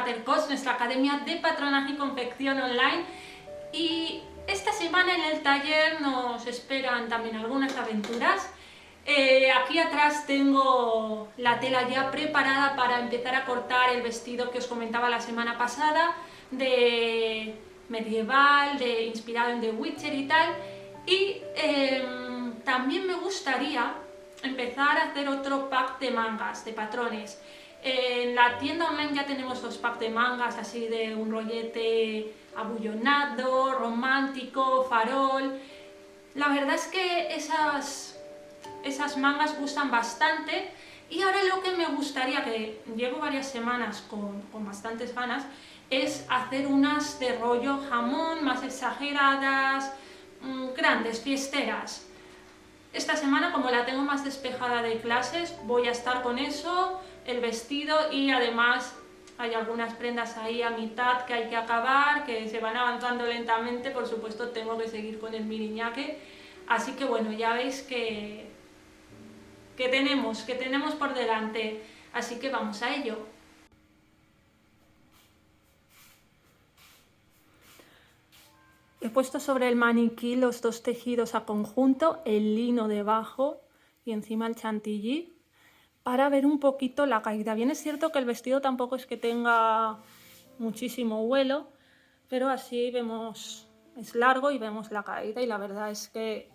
Patercost, nuestra academia de patronaje y confección online, y esta semana en el taller nos esperan también algunas aventuras. Aquí atrás tengo la tela ya preparada para empezar a cortar el vestido que os comentaba la semana pasada, de medieval, inspirado en The Witcher y tal, y también me gustaría empezar a hacer otro pack de mangas, de patrones. En la tienda online ya tenemos los packs de mangas así de un rollete abullonado, romántico, farol. La verdad es que esas mangas gustan bastante, y ahora lo que me gustaría, que llevo varias semanas con bastantes ganas, es hacer unas de rollo jamón, más exageradas, grandes, fiesteras. Esta semana, como la tengo más despejada de clases, voy a estar con eso, el vestido, y además hay algunas prendas ahí a mitad que hay que acabar, que se van avanzando lentamente. Por supuesto tengo que seguir con el miriñaque, así que bueno, ya veis que tenemos por delante, así que vamos a ello. He puesto sobre el maniquí los dos tejidos a conjunto, el lino debajo y encima el chantilly, para ver un poquito la caída. Bien, es cierto que el vestido tampoco es que tenga muchísimo vuelo, pero así vemos, es largo y vemos la caída, y la verdad es que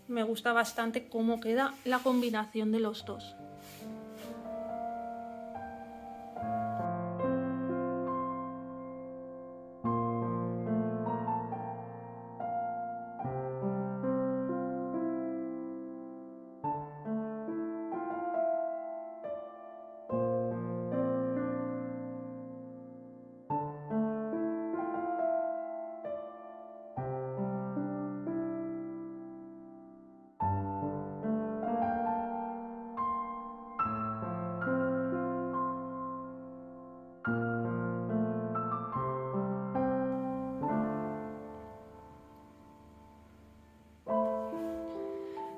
me gusta bastante cómo queda la combinación de los dos.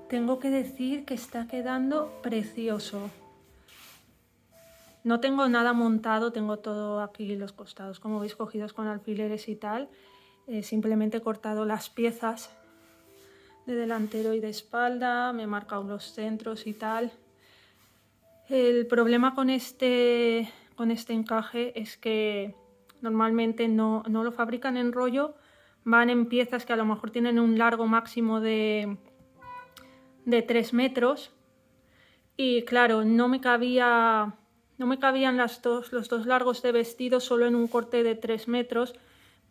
Tengo que decir que está quedando precioso. No tengo nada montado, tengo todo aquí los costados, como veis, cogidos con alfileres y tal. Simplemente he cortado las piezas de delantero y de espalda, me he marcado los centros y tal. El problema con este encaje es que normalmente no lo fabrican en rollo, van en piezas que a lo mejor tienen un largo máximo de 3 metros, y claro, no me cabían los dos largos de vestido solo en un corte de 3 metros,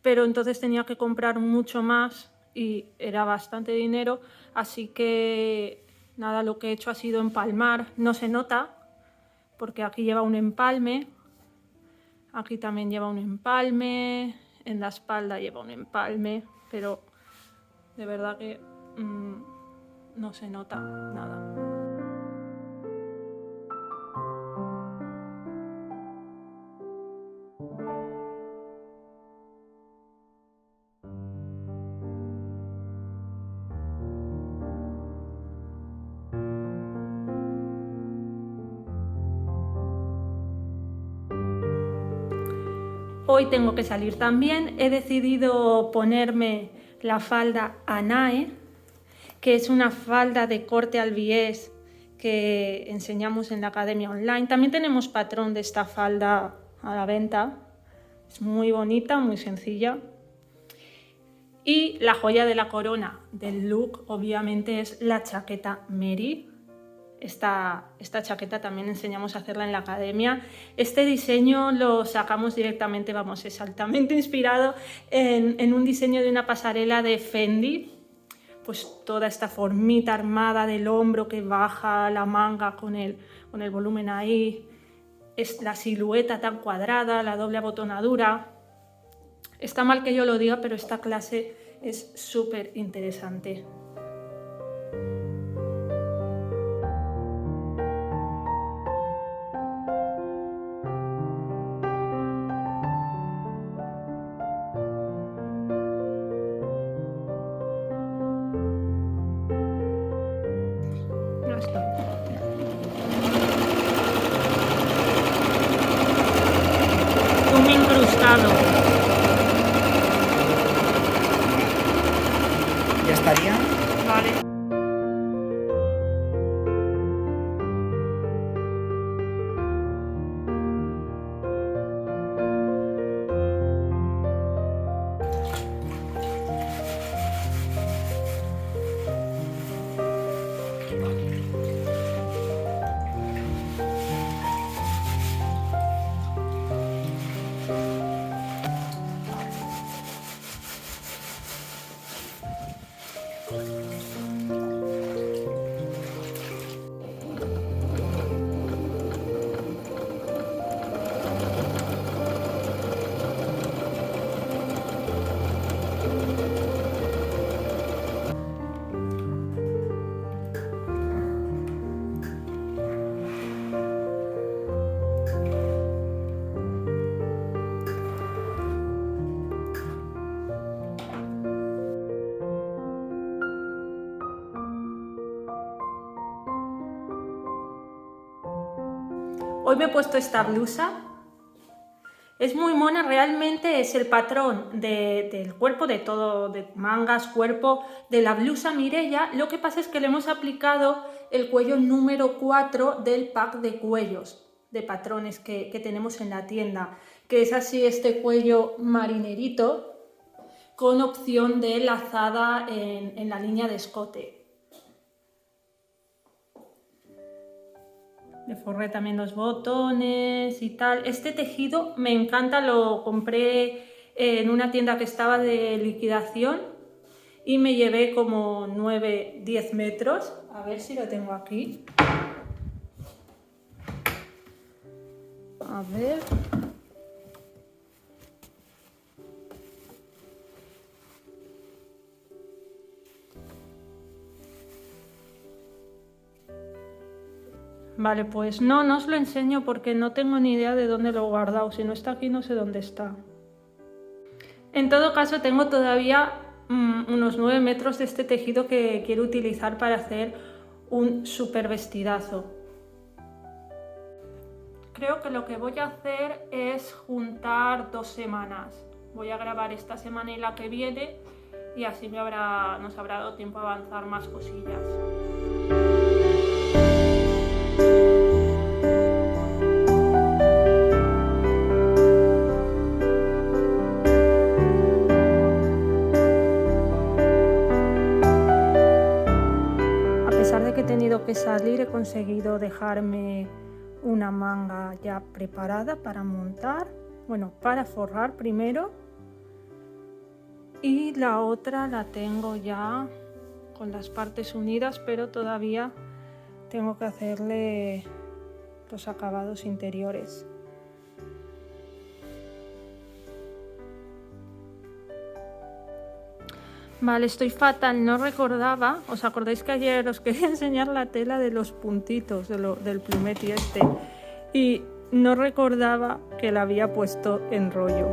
pero entonces tenía que comprar mucho más y era bastante dinero, así que nada, lo que he hecho ha sido empalmar. No se nota porque aquí lleva un empalme, aquí también lleva un empalme, en la espalda lleva un empalme, pero de verdad que no se nota nada. Hoy tengo que salir también. He decidido ponerme la falda Anae, que es una falda de corte al bies que enseñamos en la academia online. También tenemos patrón de esta falda a la venta. Es muy bonita, muy sencilla. Y la joya de la corona del look, obviamente, es la chaqueta Mary. Esta chaqueta también enseñamos a hacerla en la academia. Este diseño lo sacamos directamente, vamos, es altamente inspirado en un diseño de una pasarela de Fendi. Pues toda esta formita armada del hombro que baja la manga con el volumen ahí, es la silueta tan cuadrada, la doble abotonadura. Está mal que yo lo diga, pero esta clase es súper interesante. Zoom terminado. Ya estaría. Vale. Hoy me he puesto esta blusa. Es muy mona, realmente es el patrón del cuerpo, de todo, de mangas, cuerpo, de la blusa Mireia. Lo que pasa es que le hemos aplicado el cuello número 4 del pack de cuellos, de patrones que tenemos en la tienda, que es así este cuello marinerito con opción de lazada en la línea de escote. Le forré también los botones y tal. Este tejido me encanta, lo compré en una tienda que estaba de liquidación y me llevé como 9-10 metros. A ver si lo tengo aquí. A ver. Vale, pues no os lo enseño porque no tengo ni idea de dónde lo he guardado. Si no está aquí, no sé dónde está. En todo caso, tengo todavía unos 9 metros de este tejido que quiero utilizar para hacer un súper vestidazo. Creo que lo que voy a hacer es juntar 2 semanas. Voy a grabar esta semana y la que viene y así nos habrá dado tiempo a avanzar más cosillas. Que salir, he conseguido dejarme una manga ya preparada para montar, bueno, para forrar primero, y la otra la tengo ya con las partes unidas, pero todavía tengo que hacerle los acabados interiores. Vale, estoy fatal, no recordaba, ¿os acordáis que ayer os quería enseñar la tela de los puntitos del plumeti este? Y no recordaba que la había puesto en rollo.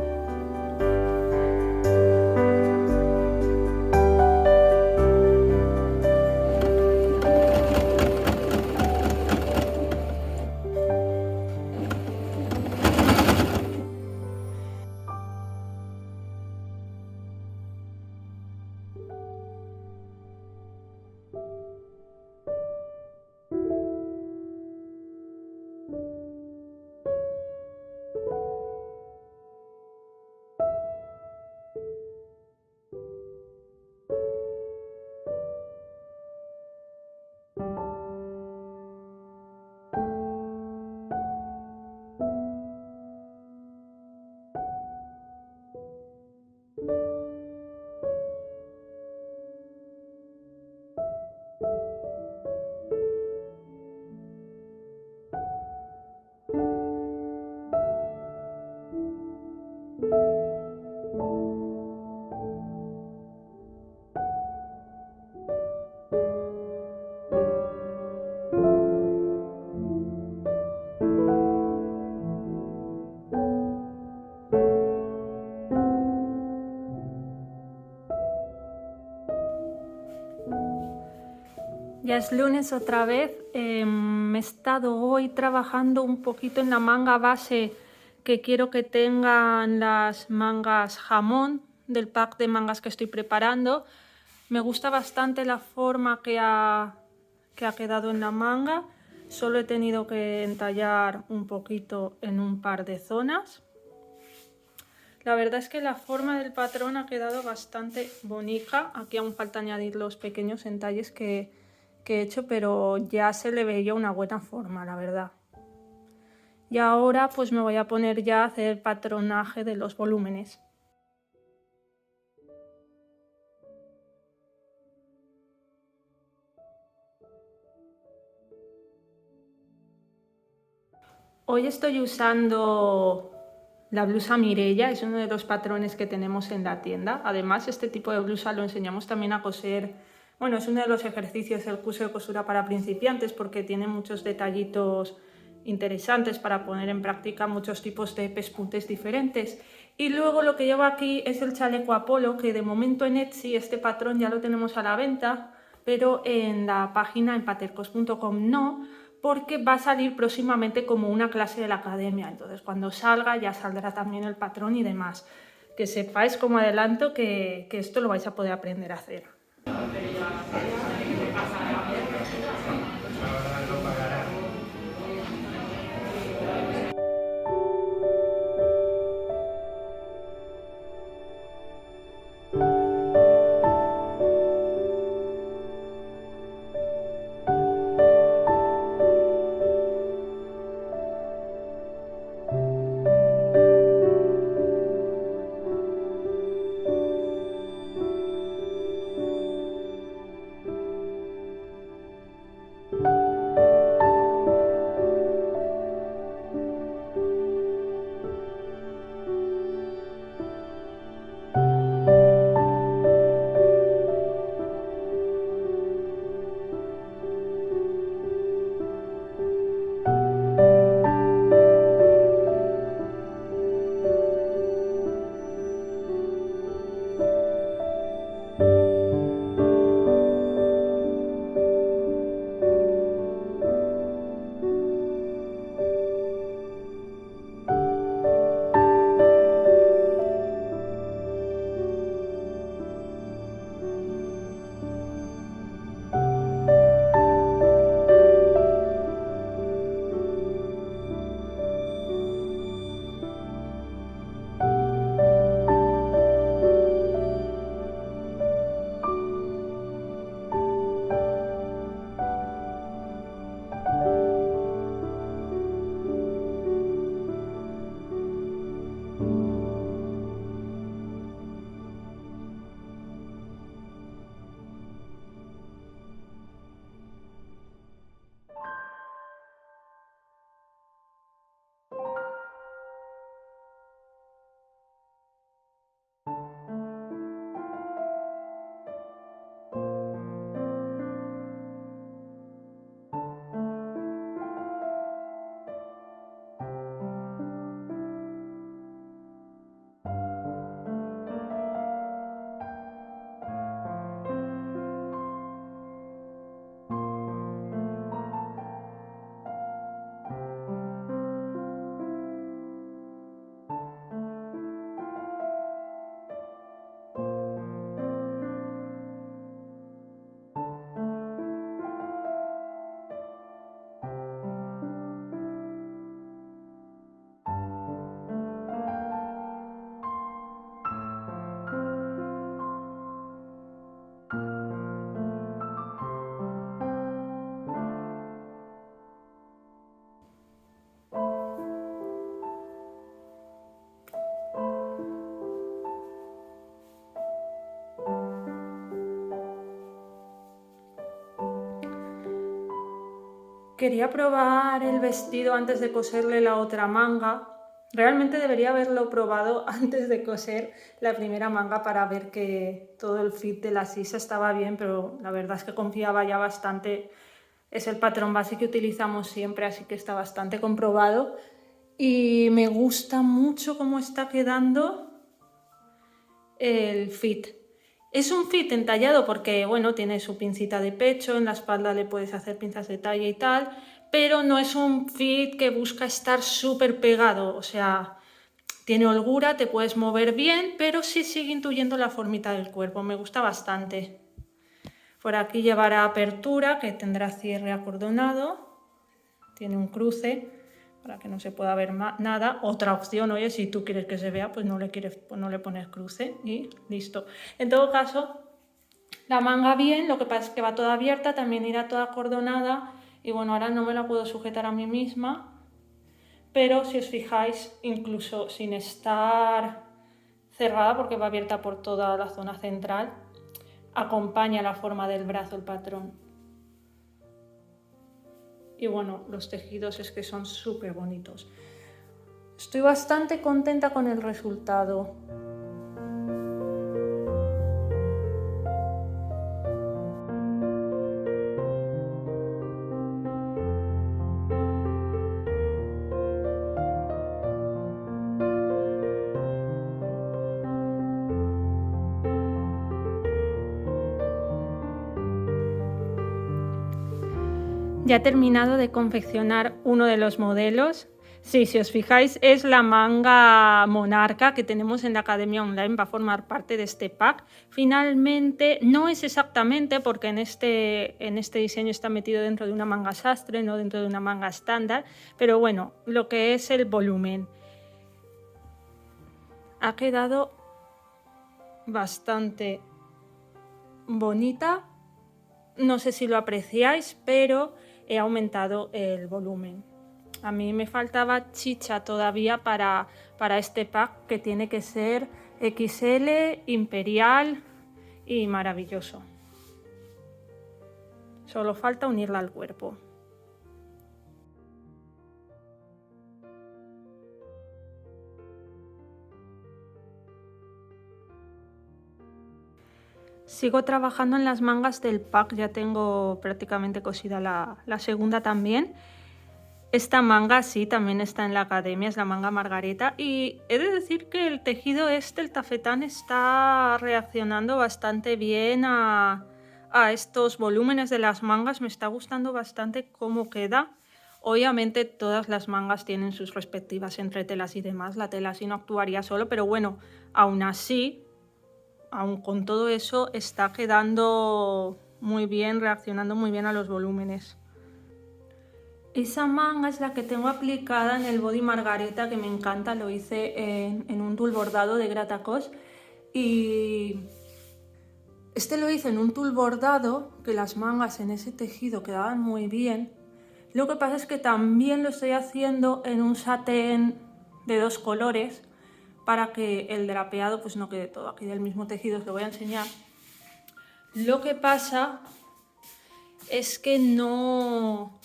Ya es lunes otra vez. Me he estado hoy trabajando un poquito en la manga base que quiero que tengan las mangas jamón del pack de mangas que estoy preparando. Me gusta bastante la forma que ha quedado en la manga. Solo he tenido que entallar un poquito en un par de zonas. La verdad es que la forma del patrón ha quedado bastante bonita. Aquí aún falta añadir los pequeños entalles que he hecho, pero ya se le veía una buena forma, la verdad. Y ahora pues me voy a poner ya a hacer patronaje de los volúmenes. Hoy estoy usando la blusa Mireia, es uno de los patrones que tenemos en la tienda. Además, este tipo de blusa lo enseñamos también a coser. Bueno, es uno de los ejercicios del curso de costura para principiantes porque tiene muchos detallitos interesantes para poner en práctica muchos tipos de pespuntes diferentes. Y luego lo que llevo aquí es el chaleco Apolo, que de momento en Etsy este patrón ya lo tenemos a la venta, pero en la página en patercos.com no, porque va a salir próximamente como una clase de la academia. Entonces cuando salga ya saldrá también el patrón y demás. Que sepáis como adelanto que esto lo vais a poder aprender a hacer. Quería probar el vestido antes de coserle la otra manga. Realmente debería haberlo probado antes de coser la primera manga para ver que todo el fit de la sisa estaba bien, pero la verdad es que confiaba ya bastante. Es el patrón base que utilizamos siempre, así que está bastante comprobado. Y me gusta mucho cómo está quedando el fit. Es un fit entallado porque, bueno, tiene su pincita de pecho, en la espalda le puedes hacer pinzas de talla y tal, pero no es un fit que busca estar súper pegado, o sea, tiene holgura, te puedes mover bien, pero sí sigue intuyendo la formita del cuerpo, me gusta bastante. Por aquí llevará apertura, que tendrá cierre acordonado, tiene un cruce para que no se pueda ver nada. Otra opción, oye, si tú quieres que se vea, pues no le pones cruce y listo. En todo caso, la manga bien, lo que pasa es que va toda abierta, también irá toda acordonada y bueno, ahora no me la puedo sujetar a mí misma, pero si os fijáis, incluso sin estar cerrada, porque va abierta por toda la zona central, acompaña la forma del brazo el patrón. Y bueno, los tejidos es que son súper bonitos. Estoy bastante contenta con el resultado. Ya he terminado de confeccionar uno de los modelos. Sí, si os fijáis, es la manga monarca que tenemos en la Academia Online, va a formar parte de este pack. Finalmente, no es exactamente porque en este diseño está metido dentro de una manga sastre, no dentro de una manga estándar, pero bueno, lo que es el volumen. Ha quedado bastante bonita. No sé si lo apreciáis, pero he aumentado el volumen. A mí me faltaba chicha todavía para este pack, que tiene que ser XL, imperial y maravilloso. Solo falta unirla al cuerpo. Sigo trabajando en las mangas del pack, ya tengo prácticamente cosida la segunda también. Esta manga sí, también está en la Academia, es la manga Margareta, y he de decir que el tejido el tafetán, está reaccionando bastante bien a estos volúmenes de las mangas, me está gustando bastante cómo queda. Obviamente todas las mangas tienen sus respectivas entretelas y demás, la tela así no actuaría solo, pero bueno, aún así, aún con todo eso, está quedando muy bien, reaccionando muy bien a los volúmenes. Esa manga es la que tengo aplicada en el body Margareta, que me encanta, lo hice en un tul bordado de Gratacos, y este lo hice en un tul bordado, que las mangas en ese tejido quedaban muy bien. Lo que pasa es que también lo estoy haciendo en un satén de 2 colores, para que el drapeado pues no quede todo aquí del mismo tejido, os lo voy a enseñar. Lo que pasa es que no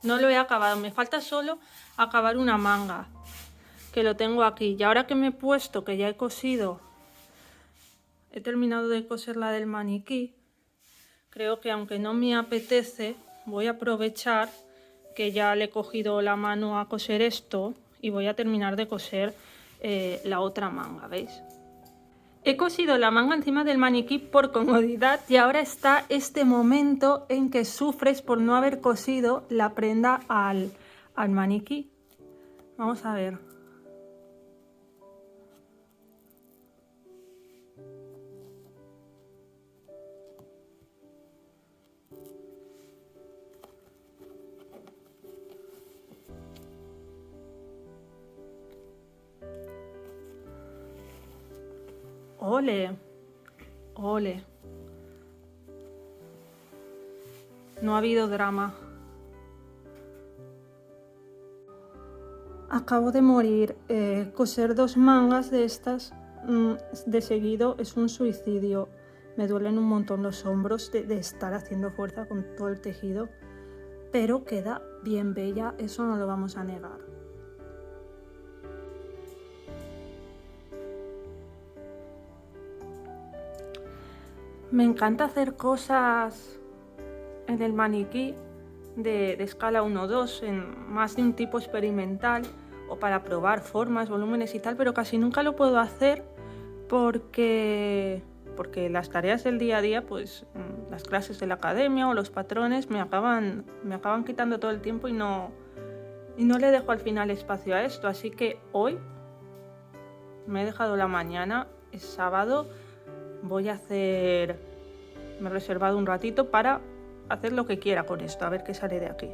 lo he acabado, me falta solo acabar una manga, que lo tengo aquí. Y ahora que me he puesto, que ya he cosido, he terminado de coser la del maniquí, creo que aunque no me apetece, voy a aprovechar que ya le he cogido la mano a coser esto y voy a terminar de coser la otra manga, ¿veis? He cosido la manga encima del maniquí por comodidad y ahora está este momento en que sufres por no haber cosido la prenda al maniquí. Vamos a ver. ¡Ole! ¡Ole! No ha habido drama. Acabo de morir. Coser 2 mangas de estas de seguido es un suicidio. Me duelen un montón los hombros de estar haciendo fuerza con todo el tejido. Pero queda bien bella, eso no lo vamos a negar. Me encanta hacer cosas en el maniquí de escala 1-2, en más de un tipo experimental, o para probar formas, volúmenes y tal, pero casi nunca lo puedo hacer porque porque las tareas del día a día, pues las clases de la academia o los patrones me acaban quitando todo el tiempo y no le dejo al final espacio a esto. Así que hoy me he dejado la mañana, es sábado, me he reservado un ratito para hacer lo que quiera con esto, a ver qué sale de aquí.